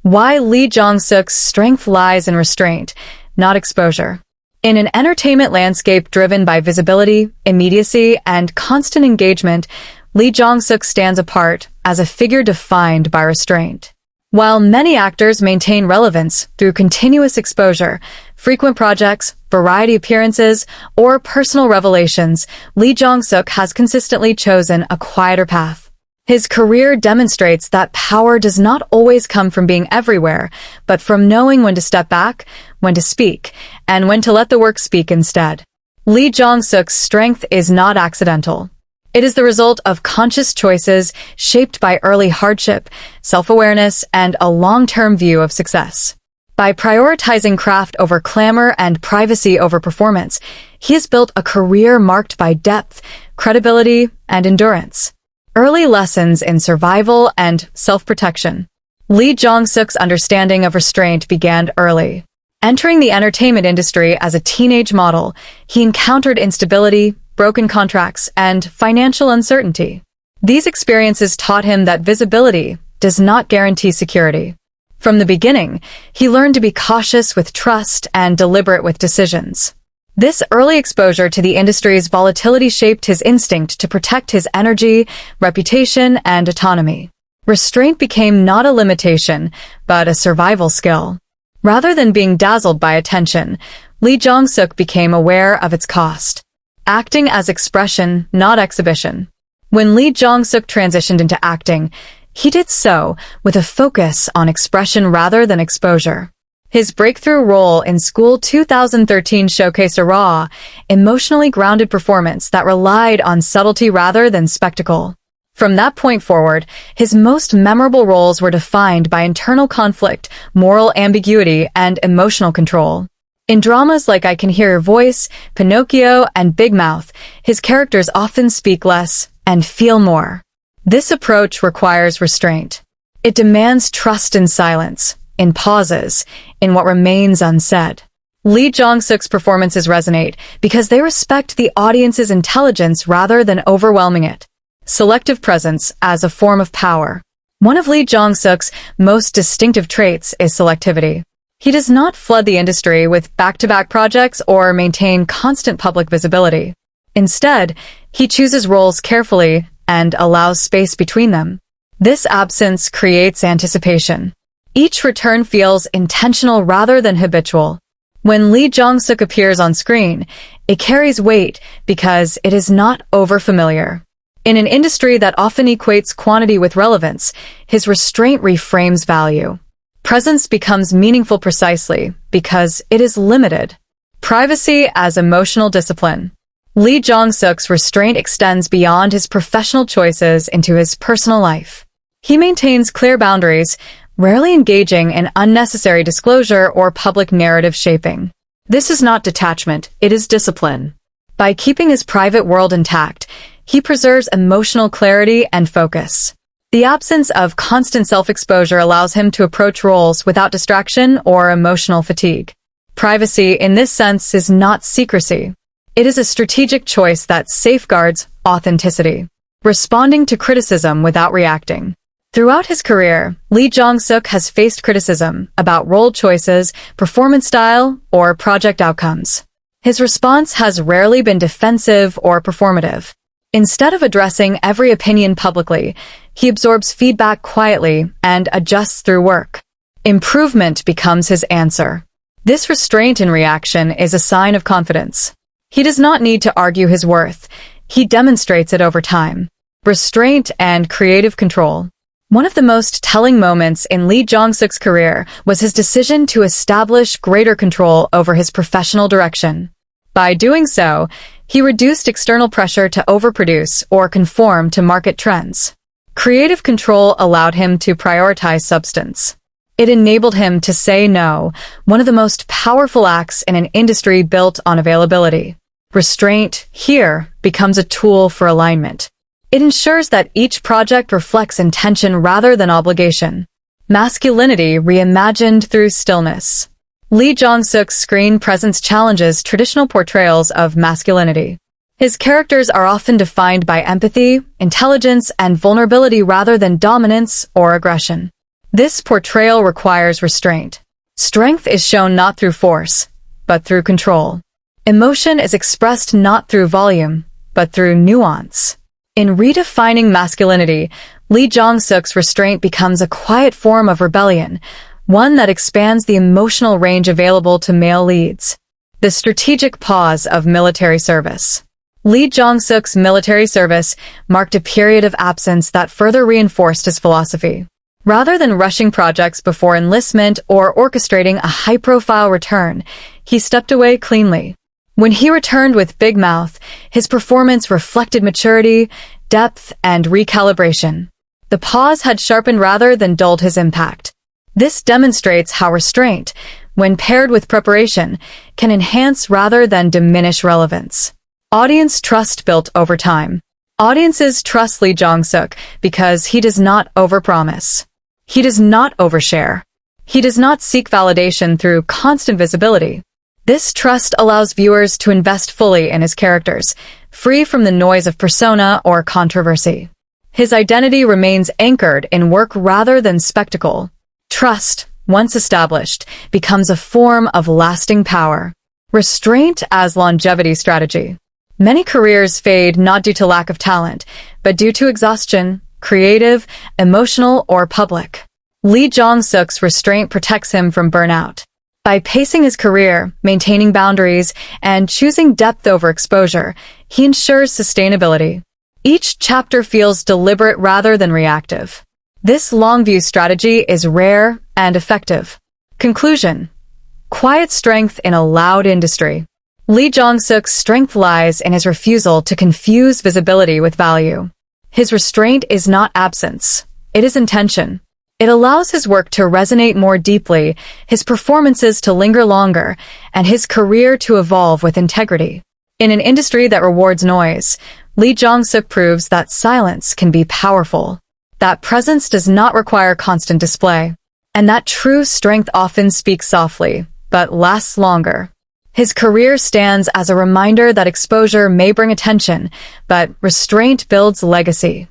Why Lee Jong-Suk's strength lies in restraint, not exposure. In an entertainment landscape driven by visibility, immediacy, and constant engagement, Lee Jong-Suk stands apart as a figure defined by restraint. While many actors maintain relevance through continuous exposure, frequent projects, variety appearances, or personal revelations, Lee Jong-Suk has consistently chosen a quieter path. His career demonstrates that power does not always come from being everywhere, but from knowing when to step back, when to speak, and when to let the work speak instead. Lee Jong-Suk's strength is not accidental. It is the result of conscious choices shaped by early hardship, self-awareness, and a long-term view of success. By prioritizing craft over clamor and privacy over performance, he has built a career marked by depth, credibility, and endurance. Early lessons in survival and self-protection. Lee Jong-Suk's understanding of restraint began early. Entering the entertainment industry as a teenage model, he encountered instability, broken contracts, and financial uncertainty. These experiences taught him that visibility does not guarantee security. From the beginning, he learned to be cautious with trust and deliberate with decisions. This early exposure to the industry's volatility shaped his instinct to protect his energy, reputation, and autonomy. Restraint became not a limitation, but a survival skill. Rather than being dazzled by attention, Lee Jong-Suk became aware of its cost. Acting as expression, not exhibition. When Lee Jong-Suk transitioned into acting, he did so with a focus on expression rather than exposure. His breakthrough role in School 2013 showcased a raw, emotionally grounded performance that relied on subtlety rather than spectacle. From that point forward, his most memorable roles were defined by internal conflict, moral ambiguity, and emotional control. In dramas like I Can Hear Your Voice, Pinocchio, and Big Mouth, his characters often speak less and feel more. This approach requires restraint. It demands trust in silence, in pauses, in what remains unsaid. Lee Jong-Suk's performances resonate because they respect the audience's intelligence rather than overwhelming it. Selective presence as a form of power. One of Lee Jong-Suk's most distinctive traits is selectivity. He does not flood the industry with back-to-back projects or maintain constant public visibility. Instead, he chooses roles carefully and allows space between them. This absence creates anticipation. Each return feels intentional rather than habitual. When Lee Jong-Suk appears on screen, it carries weight because it is not overfamiliar. In an industry that often equates quantity with relevance, his restraint reframes value. Presence becomes meaningful precisely because it is limited. Privacy as emotional discipline. Lee Jong-Suk's restraint extends beyond his professional choices into his personal life. He maintains clear boundaries, rarely engaging in unnecessary disclosure or public narrative shaping. This is not detachment, it is discipline. By keeping his private world intact, he preserves emotional clarity and focus. The absence of constant self-exposure allows him to approach roles without distraction or emotional fatigue. Privacy, in this sense, is not secrecy. It is a strategic choice that safeguards authenticity, responding to criticism without reacting. Throughout his career, Lee Jong-Suk has faced criticism about role choices, performance style, or project outcomes. His response has rarely been defensive or performative. Instead of addressing every opinion publicly, he absorbs feedback quietly and adjusts through work. Improvement becomes his answer. This restraint in reaction is a sign of confidence. He does not need to argue his worth. He demonstrates it over time. Restraint and creative control. One of the most telling moments in Lee Jong-Suk's career was his decision to establish greater control over his professional direction. By doing so, he reduced external pressure to overproduce or conform to market trends. Creative control allowed him to prioritize substance. It enabled him to say no, one of the most powerful acts in an industry built on availability. Restraint, here, becomes a tool for alignment. It ensures that each project reflects intention rather than obligation. Masculinity reimagined through stillness. Lee Jong-Suk's screen presence challenges traditional portrayals of masculinity. His characters are often defined by empathy, intelligence, and vulnerability rather than dominance or aggression. This portrayal requires restraint. Strength is shown not through force, but through control. Emotion is expressed not through volume, but through nuance. In redefining masculinity, Lee Jong-Suk's restraint becomes a quiet form of rebellion, one that expands the emotional range available to male leads. The strategic pause of military service. Lee Jong-Suk's military service marked a period of absence that further reinforced his philosophy. Rather than rushing projects before enlistment or orchestrating a high-profile return, he stepped away cleanly. When he returned with big mouth, his performance reflected maturity, depth, and recalibration. The pause had sharpened rather than dulled his impact. This demonstrates how restraint, when paired with preparation, can enhance rather than diminish relevance. Audience trust built over time. Audiences trust Lee Jong-Suk because he does not overpromise. He does not overshare. He does not seek validation through constant visibility. This trust allows viewers to invest fully in his characters, free from the noise of persona or controversy. His identity remains anchored in work rather than spectacle. Trust, once established, becomes a form of lasting power. Restraint as longevity strategy. Many careers fade not due to lack of talent, but due to exhaustion, creative, emotional, or public. Lee Jong-Suk's restraint protects him from burnout. By pacing his career, maintaining boundaries, and choosing depth over exposure, he ensures sustainability. Each chapter feels deliberate rather than reactive. This long-view strategy is rare and effective. Conclusion. Quiet strength in a loud industry. Lee Jong-Suk's strength lies in his refusal to confuse visibility with value. His restraint is not absence, it is intention. It allows his work to resonate more deeply, his performances to linger longer, and his career to evolve with integrity. In an industry that rewards noise, Lee Jong-Suk proves that silence can be powerful, that presence does not require constant display, and that true strength often speaks softly, but lasts longer. His career stands as a reminder that exposure may bring attention, but restraint builds legacy.